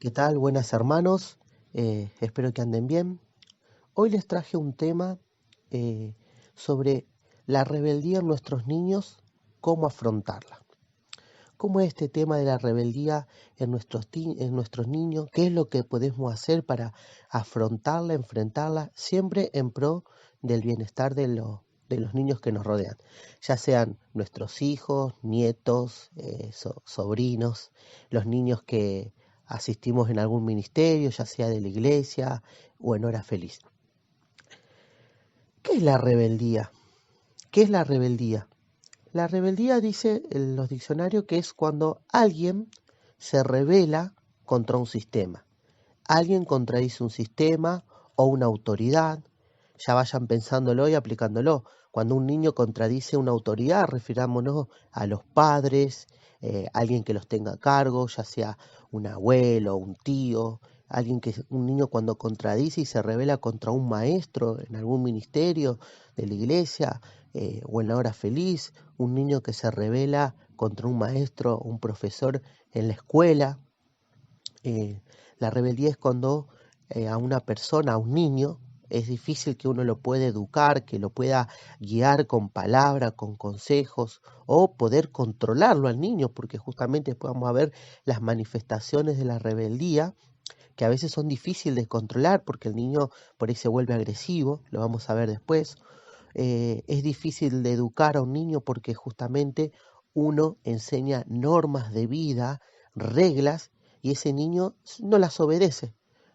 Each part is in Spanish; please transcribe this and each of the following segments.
¿Qué tal? Buenas hermanos, espero que anden bien. Hoy les traje un tema eh, sobre la rebeldía en nuestros niños, cómo afrontarla. ¿Cómo es este tema de la rebeldía en nuestros niños? ¿Qué es lo que podemos hacer para afrontarla, enfrentarla, siempre en pro del bienestar de los niños que nos rodean? Ya sean nuestros hijos, nietos, sobrinos, los niños que asistimos en algún ministerio, ya sea de la iglesia o en hora feliz. ¿Qué es la rebeldía? ¿Qué es la rebeldía? La rebeldía dice en los diccionarios que es cuando alguien se rebela contra un sistema. Alguien contradice un sistema o una autoridad. Ya vayan pensándolo y aplicándolo. Cuando un niño contradice una autoridad, refirámonos a los padres, alguien que los tenga a cargo, ya sea un abuelo, un tío, un niño cuando contradice y se rebela contra un maestro en algún ministerio de la iglesia, o en la hora feliz, un niño que se rebela contra un maestro, un profesor en la escuela. Eh, la rebeldía es cuando a una persona, a un niño, es difícil que uno lo pueda educar, que lo pueda guiar con palabras, con consejos, o poder controlarlo al niño, porque justamente podemos ver las manifestaciones de la rebeldía, que a veces son difíciles de controlar, porque el niño por ahí se vuelve agresivo, lo vamos a ver después. Es difícil de educar a un niño porque justamente uno enseña normas de vida, reglas, y ese niño no las obedece.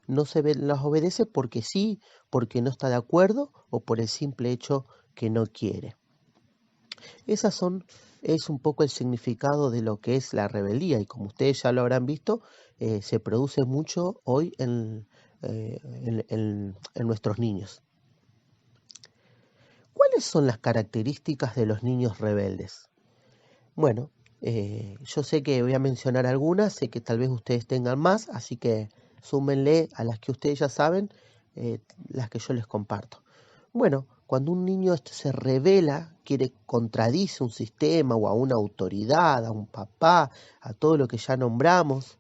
Las obedece porque sí, porque no está de acuerdo o por el simple hecho que no quiere. Esas son, es un poco el significado de lo que es la rebeldía y como ustedes ya lo habrán visto, se produce mucho hoy en nuestros niños. ¿Cuáles son las características de los niños rebeldes? Bueno, yo sé que voy a mencionar algunas, sé que tal vez ustedes tengan más, así que súmenle a las que ustedes ya saben, las que yo les comparto. Bueno, cuando un niño se revela, contradice un sistema o a una autoridad, a un papá, a todo lo que ya nombramos,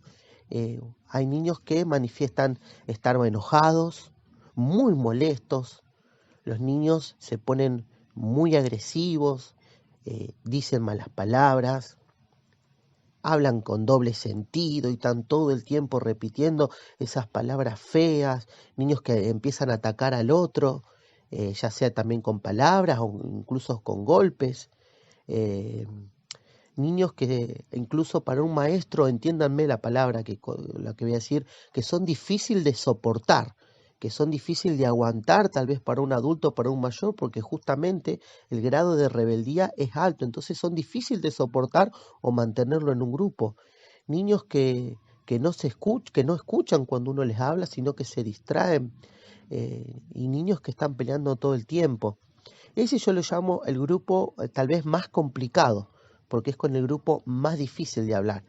hay niños que manifiestan estar enojados, muy molestos, los niños se ponen muy agresivos, dicen malas palabras, hablan con doble sentido y están todo el tiempo repitiendo esas palabras feas, niños que empiezan a atacar al otro, ya sea también con palabras o incluso con golpes. eh, Niños que incluso para un maestro, entiéndanme la palabra la que voy a decir, que son difíciles de soportar, que son difíciles de aguantar tal vez para un adulto o para un mayor, porque justamente el grado de rebeldía es alto, entonces son difíciles de soportar o mantenerlo en un grupo. Niños que no escuchan cuando uno les habla, sino que se distraen, y niños que están peleando todo el tiempo. Ese yo lo llamo el grupo tal vez más complicado, porque es con el grupo más difícil de hablar.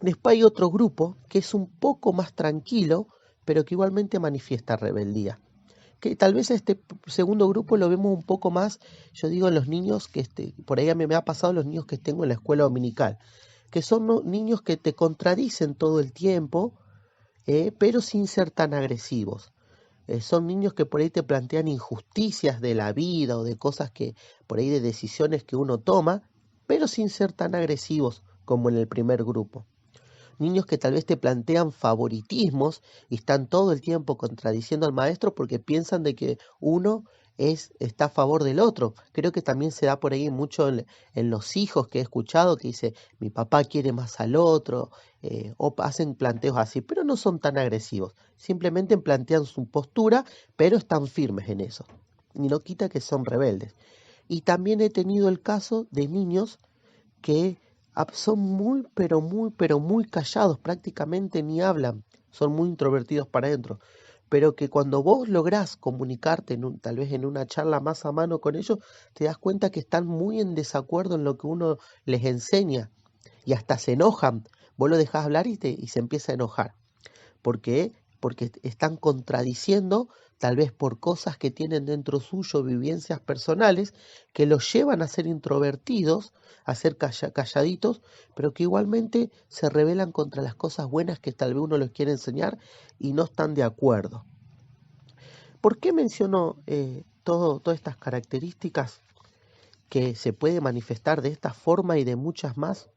Después hay otro grupo que es un poco más tranquilo, pero que igualmente manifiesta rebeldía. Que tal vez este segundo grupo lo vemos un poco más, yo digo, en los niños por ahí me ha pasado los niños que tengo en la escuela dominical, que son niños que te contradicen todo el tiempo, pero sin ser tan agresivos. Son niños que por ahí te plantean injusticias de la vida o de cosas que, por ahí de decisiones que uno toma, pero sin ser tan agresivos como en el primer grupo. Niños que tal vez te plantean favoritismos y están todo el tiempo contradiciendo al maestro porque piensan de que uno está a favor del otro. Creo que también se da por ahí mucho en los hijos que he escuchado que dice mi papá quiere más al otro, o hacen planteos así, pero no son tan agresivos. Simplemente plantean su postura, pero están firmes en eso. Y no quita que son rebeldes. Y también he tenido el caso de niños que son muy, pero muy callados, prácticamente ni hablan, son muy introvertidos para adentro, pero que cuando vos lográs comunicarte tal vez en una charla más a mano con ellos, te das cuenta que están muy en desacuerdo en lo que uno les enseña y hasta se enojan. Vos lo dejás hablar y se empieza a enojar. ¿Por qué? Porque están contradiciendo tal vez por cosas que tienen dentro suyo, vivencias personales, que los llevan a ser introvertidos, a ser calladitos, pero que igualmente se rebelan contra las cosas buenas que tal vez uno les quiere enseñar y no están de acuerdo. ¿Por qué menciono todas estas características que se puede manifestar de esta forma y de muchas más?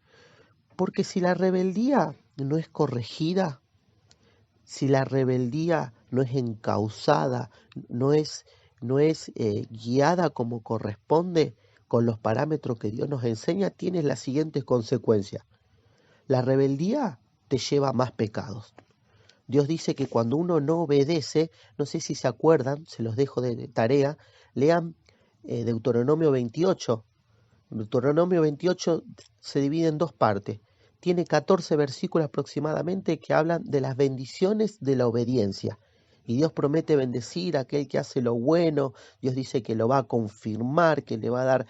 Porque si la rebeldía no es corregida, si la rebeldía no es encauzada, no es guiada como corresponde con los parámetros que Dios nos enseña, tiene las siguientes consecuencias. La rebeldía te lleva a más pecados. Dios dice que cuando uno no obedece, no sé si se acuerdan, se los dejo de tarea, lean Deuteronomio 28. Deuteronomio 28 se divide en dos partes. Tiene 14 versículos aproximadamente que hablan de las bendiciones de la obediencia. Y Dios promete bendecir a aquel que hace lo bueno. Dios dice que lo va a confirmar, que le va a dar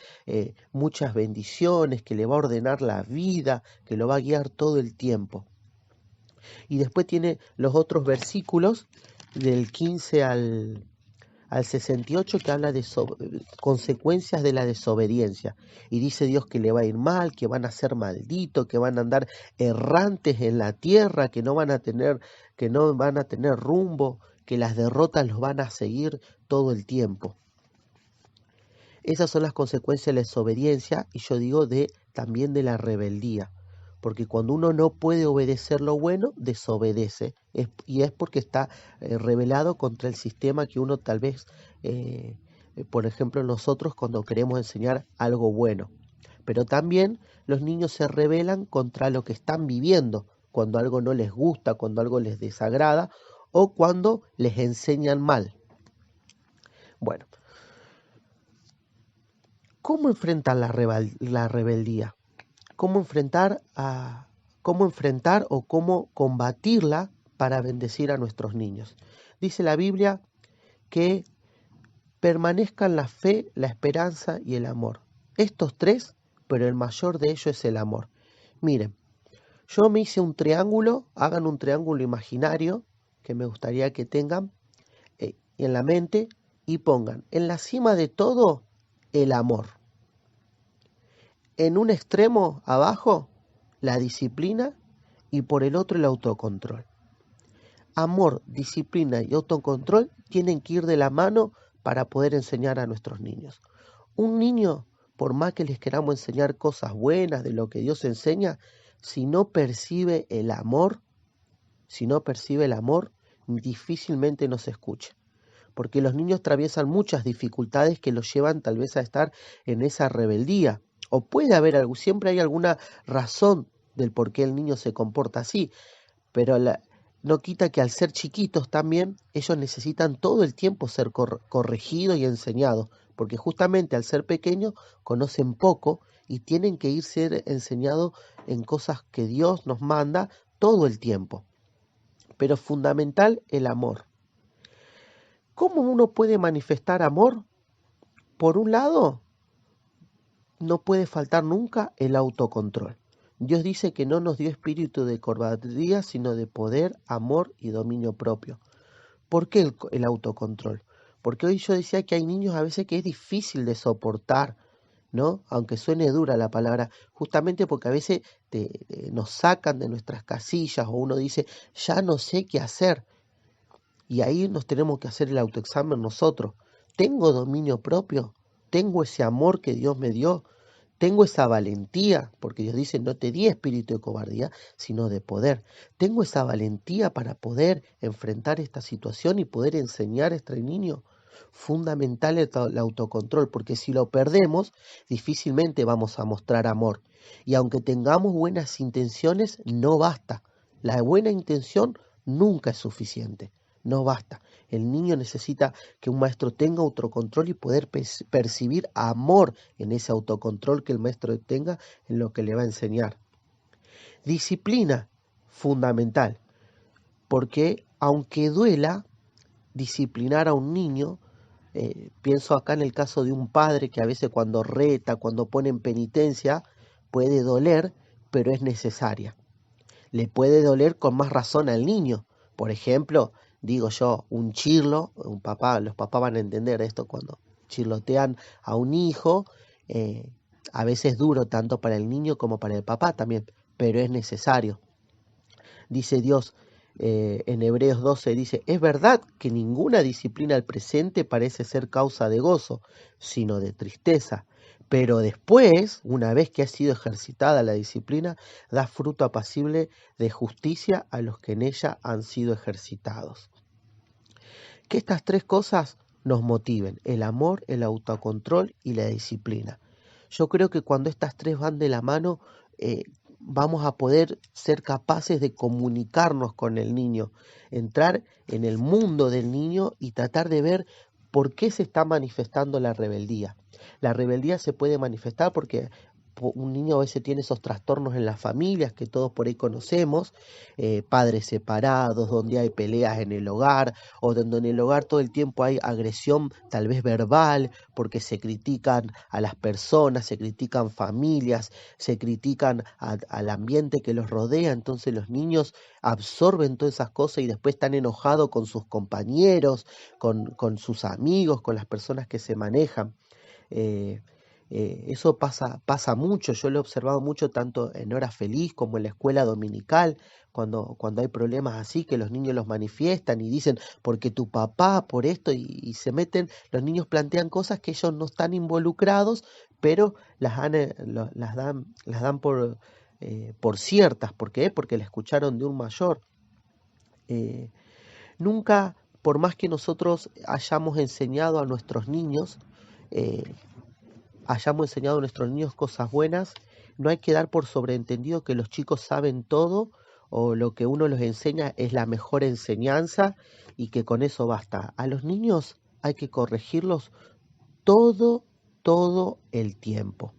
muchas bendiciones, que le va a ordenar la vida, que lo va a guiar todo el tiempo. Y después tiene los otros versículos del 15 al 68 que habla de consecuencias de la desobediencia. Y dice Dios que le va a ir mal, que van a ser malditos, que van a andar errantes en la tierra, que no van a tener rumbo, que las derrotas los van a seguir todo el tiempo. Esas son las consecuencias de la desobediencia y yo digo también de la rebeldía. Porque cuando uno no puede obedecer lo bueno, desobedece. Y es porque está rebelado contra el sistema que uno tal vez, por ejemplo, nosotros cuando queremos enseñar algo bueno. Pero también los niños se rebelan contra lo que están viviendo, cuando algo no les gusta, cuando algo les desagrada o cuando les enseñan mal. Bueno, ¿cómo enfrentar la rebeldía? ¿Cómo enfrentar o cómo combatirla para bendecir a nuestros niños? Dice la Biblia que permanezcan la fe, la esperanza y el amor. Estos tres, pero el mayor de ellos es el amor. Miren, yo me hice un triángulo, hagan un triángulo imaginario que me gustaría que tengan en la mente y pongan en la cima de todo el amor. En un extremo abajo, la disciplina y por el otro el autocontrol. Amor, disciplina y autocontrol tienen que ir de la mano para poder enseñar a nuestros niños. Un niño, por más que les queramos enseñar cosas buenas de lo que Dios enseña, si no percibe el amor, difícilmente nos escucha. Porque los niños atraviesan muchas dificultades que los llevan tal vez a estar en esa rebeldía. O puede haber algo, siempre hay alguna razón del por qué el niño se comporta así, pero no quita que al ser chiquitos también ellos necesitan todo el tiempo ser corregidos y enseñados, porque justamente al ser pequeños conocen poco y tienen que ir ser enseñados en cosas que Dios nos manda todo el tiempo. Pero fundamental el amor. ¿Cómo uno puede manifestar amor? Por un lado, no puede faltar nunca el autocontrol. Dios dice que no nos dio espíritu de cobardía, sino de poder, amor y dominio propio. ¿Por qué el autocontrol? Porque hoy yo decía que hay niños a veces que es difícil de soportar, ¿no? Aunque suene dura la palabra, justamente porque a veces nos sacan de nuestras casillas o uno dice, ya no sé qué hacer. Y ahí nos tenemos que hacer el autoexamen nosotros. ¿Tengo dominio propio? ¿Tengo ese amor que Dios me dio? ¿Tengo esa valentía? Porque Dios dice, no te di espíritu de cobardía, sino de poder. ¿Tengo esa valentía para poder enfrentar esta situación y poder enseñar a este niño? Fundamental el autocontrol, porque si lo perdemos, difícilmente vamos a mostrar amor. Y aunque tengamos buenas intenciones, no basta. La buena intención nunca es suficiente. No basta. El niño necesita que un maestro tenga autocontrol y poder percibir amor en ese autocontrol que el maestro tenga en lo que le va a enseñar. Disciplina, fundamental, porque aunque duela disciplinar a un niño, pienso acá en el caso de un padre que a veces cuando reta, cuando pone en penitencia, puede doler, pero es necesaria. Le puede doler con más razón al niño. Por ejemplo, digo yo, un chirlo, los papás van a entender esto cuando chirlotean a un hijo, a veces duro tanto para el niño como para el papá también, pero es necesario. Dice Dios en Hebreos 12, dice, es verdad que ninguna disciplina al presente parece ser causa de gozo, sino de tristeza. Pero después, una vez que ha sido ejercitada la disciplina, da fruto apacible de justicia a los que en ella han sido ejercitados. Que estas tres cosas nos motiven, el amor, el autocontrol y la disciplina. Yo creo que cuando estas tres van de la mano, vamos a poder ser capaces de comunicarnos con el niño, entrar en el mundo del niño y tratar de ver por qué se está manifestando la rebeldía. La rebeldía se puede manifestar porque un niño a veces tiene esos trastornos en las familias que todos por ahí conocemos, padres separados, donde hay peleas en el hogar, o donde en el hogar todo el tiempo hay agresión tal vez verbal, porque se critican a las personas, se critican familias, se critican al ambiente que los rodea, entonces los niños absorben todas esas cosas y después están enojados con sus compañeros, con sus amigos, con las personas que se manejan. Eh, Eso pasa mucho, yo lo he observado mucho tanto en hora feliz como en la escuela dominical, cuando hay problemas así, que los niños los manifiestan y dicen, porque tu papá, por esto, y se meten, los niños plantean cosas que ellos no están involucrados, pero las dan por ciertas. ¿Por qué? Porque la escucharon de un mayor. Eh, Nunca, por más que nosotros hayamos enseñado a nuestros niños, eh, cosas buenas, no hay que dar por sobreentendido que los chicos saben todo o lo que uno los enseña es la mejor enseñanza y que con eso basta. A los niños hay que corregirlos todo, todo el tiempo.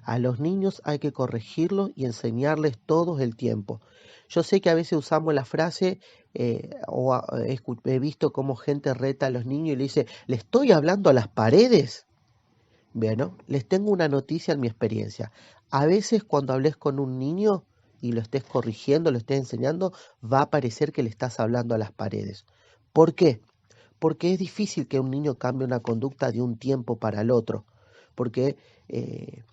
A los niños hay que corregirlos y enseñarles todo el tiempo. Yo sé que a veces usamos la frase, he visto cómo gente reta a los niños y le dice, ¿le estoy hablando a las paredes? Bueno, les tengo una noticia en mi experiencia. A veces cuando hables con un niño y lo estés corrigiendo, lo estés enseñando, va a parecer que le estás hablando a las paredes. ¿Por qué? Porque es difícil que un niño cambie una conducta de un tiempo para el otro. Porque eh,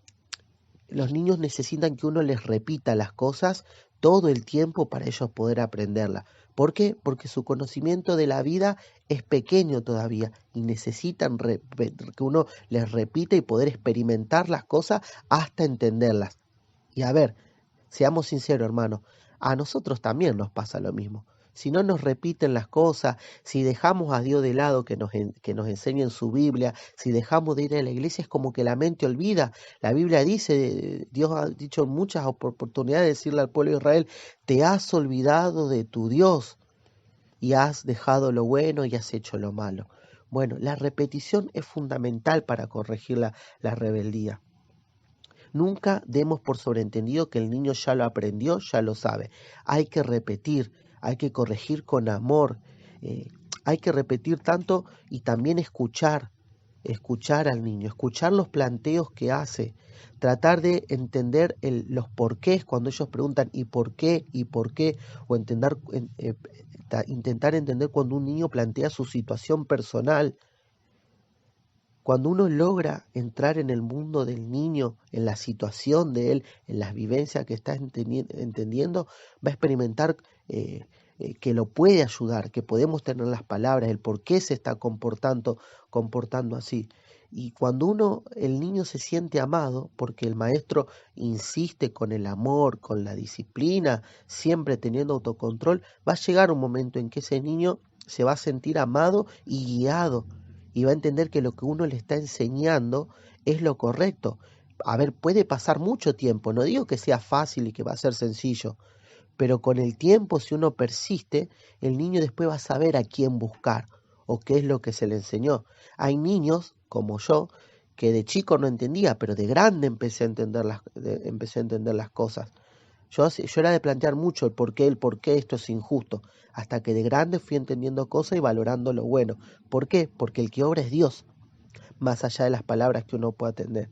los niños necesitan que uno les repita las cosas todo el tiempo para ellos poder aprenderla. ¿Por qué? Porque su conocimiento de la vida es pequeño todavía y necesitan que uno les repita y poder experimentar las cosas hasta entenderlas. Y a ver, seamos sinceros, hermano, a nosotros también nos pasa lo mismo. Si no nos repiten las cosas, si dejamos a Dios de lado que nos enseñe en su Biblia, si dejamos de ir a la iglesia, es como que la mente olvida. La Biblia dice, Dios ha dicho en muchas oportunidades decirle al pueblo de Israel, te has olvidado de tu Dios y has dejado lo bueno y has hecho lo malo. Bueno, la repetición es fundamental para corregir la rebeldía. Nunca demos por sobreentendido que el niño ya lo aprendió, ya lo sabe. Hay que repetir, hay que corregir con amor, eh, hay que repetir tanto y también escuchar al niño, escuchar los planteos que hace, tratar de entender los porqués cuando ellos preguntan y por qué, o intentar entender cuando un niño plantea su situación personal. Cuando uno logra entrar en el mundo del niño, en la situación de él, en las vivencias que está entendiendo, va a experimentar que lo puede ayudar, que podemos tener las palabras, el por qué se está comportando así. Y cuando el niño se siente amado, porque el maestro insiste con el amor, con la disciplina, siempre teniendo autocontrol, va a llegar un momento en que ese niño se va a sentir amado y guiado y va a entender que lo que uno le está enseñando es lo correcto. A ver, puede pasar mucho tiempo, no digo que sea fácil y que va a ser sencillo, pero con el tiempo, si uno persiste, el niño después va a saber a quién buscar o qué es lo que se le enseñó. Hay niños, como yo, que de chico no entendía, pero de grande empecé a entender las cosas. Yo era de plantear mucho el por qué esto es injusto, hasta que de grande fui entendiendo cosas y valorando lo bueno. ¿Por qué? Porque el que obra es Dios, más allá de las palabras que uno pueda atender.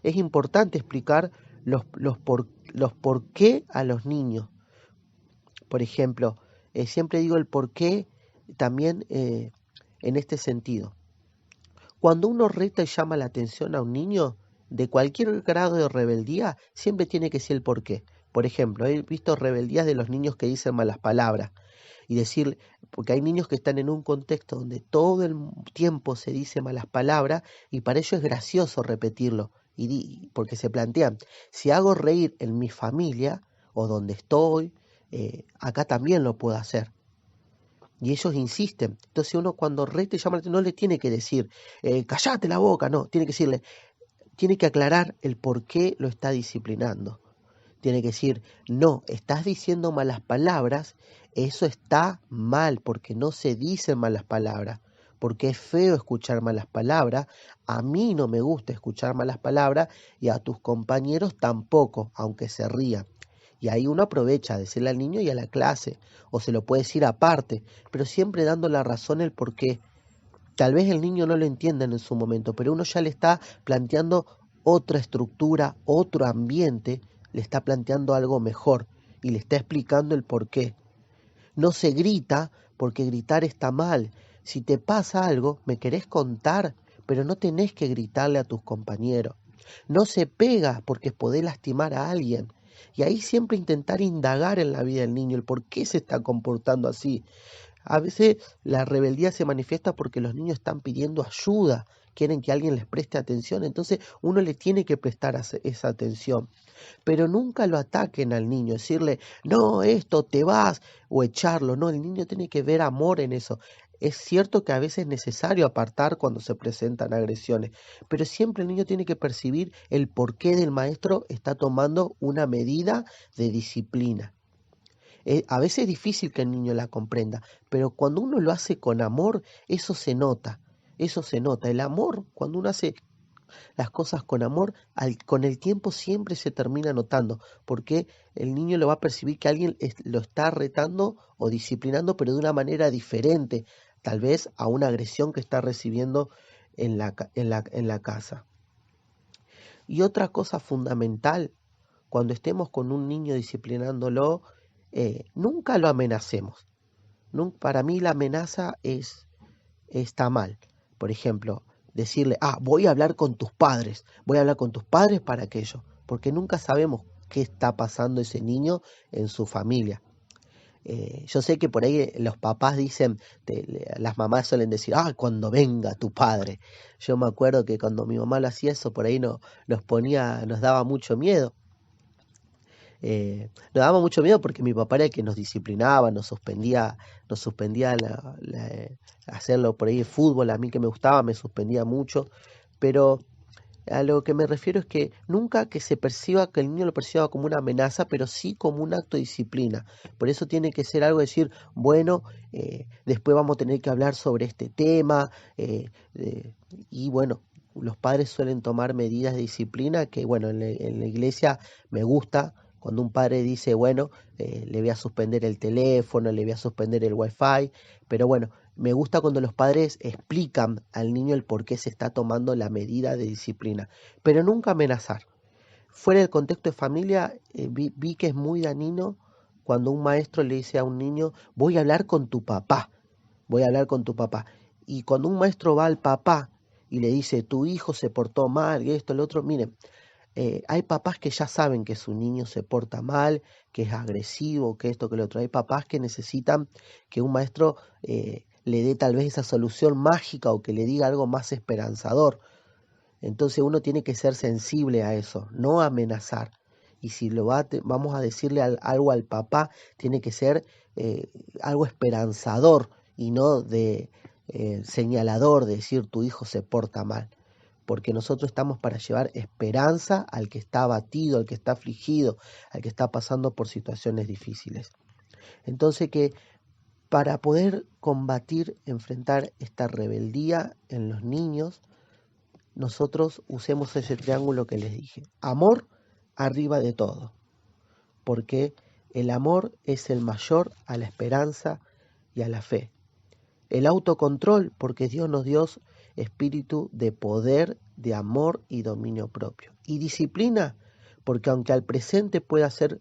Es importante explicar los por qué a los niños. Por ejemplo, siempre digo el por qué también en este sentido. Cuando uno reta y llama la atención a un niño de cualquier grado de rebeldía, siempre tiene que ser el porqué. Por ejemplo, he visto rebeldías de los niños que dicen malas palabras y decir, porque hay niños que están en un contexto donde todo el tiempo se dice malas palabras y para ellos es gracioso repetirlo, porque se plantean, si hago reír en mi familia o donde estoy, acá también lo puedo hacer. Y ellos insisten. Entonces uno cuando reta y llama la atención no le tiene que decir, callate la boca, no, tiene que decirle, tiene que aclarar el por qué lo está disciplinando. Tiene que decir, no, estás diciendo malas palabras, eso está mal, porque no se dicen malas palabras, porque es feo escuchar malas palabras, a mí no me gusta escuchar malas palabras y a tus compañeros tampoco, aunque se rían. Y ahí uno aprovecha de decirle al niño y a la clase, o se lo puede decir aparte, pero siempre dando la razón el por qué. Tal vez el niño no lo entienda en su momento, pero uno ya le está planteando otra estructura, otro ambiente, le está planteando algo mejor y le está explicando el por qué. No se grita porque gritar está mal. Si te pasa algo, me querés contar, pero no tenés que gritarle a tus compañeros. No se pega porque podés lastimar a alguien. Y ahí siempre intentar indagar en la vida del niño, el por qué se está comportando así. A veces la rebeldía se manifiesta porque los niños están pidiendo ayuda, quieren que alguien les preste atención, entonces uno le tiene que prestar esa atención. Pero nunca lo ataquen al niño, decirle, no, esto, te vas, o echarlo, no, el niño tiene que ver amor en eso. Es cierto que a veces es necesario apartar cuando se presentan agresiones, pero siempre el niño tiene que percibir el porqué del maestro está tomando una medida de disciplina. A veces es difícil que el niño la comprenda, pero cuando uno lo hace con amor, eso se nota, eso se nota. El amor, cuando uno hace las cosas con amor, con el tiempo siempre se termina notando, porque el niño lo va a percibir que alguien lo está retando o disciplinando, pero de una manera diferente, tal vez a una agresión que está recibiendo en la casa. Y otra cosa fundamental, cuando estemos con un niño disciplinándolo, nunca lo amenacemos. Para mí la amenaza está mal. Por ejemplo, decirle, voy a hablar con tus padres, voy a hablar con tus padres para aquello, porque nunca sabemos qué está pasando ese niño en su familia. Yo sé que por ahí los papás dicen, las mamás suelen decir, cuando venga tu padre. Yo me acuerdo que cuando mi mamá lo hacía eso, por ahí nos daba mucho miedo. Nos daba mucho miedo porque mi papá era el que nos disciplinaba, nos suspendía hacerlo por ahí de fútbol, a mí que me gustaba, me suspendía mucho, pero a lo que me refiero es que nunca que que el niño lo perciba como una amenaza, pero sí como un acto de disciplina. Por eso tiene que ser algo de decir, bueno, después vamos a tener que hablar sobre este tema, y bueno, los padres suelen tomar medidas de disciplina que, bueno, en la iglesia me gusta cuando un padre dice, bueno, le voy a suspender el teléfono, le voy a suspender el wifi, pero bueno, me gusta cuando los padres explican al niño el por qué se está tomando la medida de disciplina, pero nunca amenazar. Fuera del contexto de familia, vi que es muy dañino cuando un maestro le dice a un niño, voy a hablar con tu papá, voy a hablar con tu papá. Y cuando un maestro va al papá y le dice, tu hijo se portó mal, y esto, lo otro, miren, hay papás que ya saben que su niño se porta mal, que es agresivo, que esto, que lo otro. Hay papás que necesitan que un maestro le dé tal vez esa solución mágica o que le diga algo más esperanzador. Entonces uno tiene que ser sensible a eso, no amenazar. Y si vamos a decirle algo al papá, tiene que ser algo esperanzador y no de señalador, de decir tu hijo se porta mal. Porque nosotros estamos para llevar esperanza al que está abatido, al que está afligido, al que está pasando por situaciones difíciles. Entonces que para poder combatir, enfrentar esta rebeldía en los niños, nosotros usemos ese triángulo que les dije. Amor arriba de todo, porque el amor es el mayor a la esperanza y a la fe. El autocontrol, porque Dios nos dio espíritu de poder, de amor y dominio propio. Y disciplina, porque aunque al presente pueda ser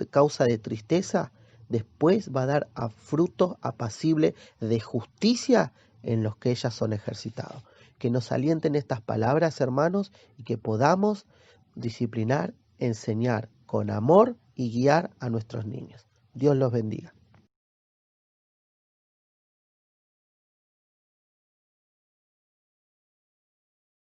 causa de tristeza, después va a dar a frutos apacibles de justicia en los que ellas son ejercitados. Que nos alienten estas palabras, hermanos, y que podamos disciplinar, enseñar con amor y guiar a nuestros niños. Dios los bendiga.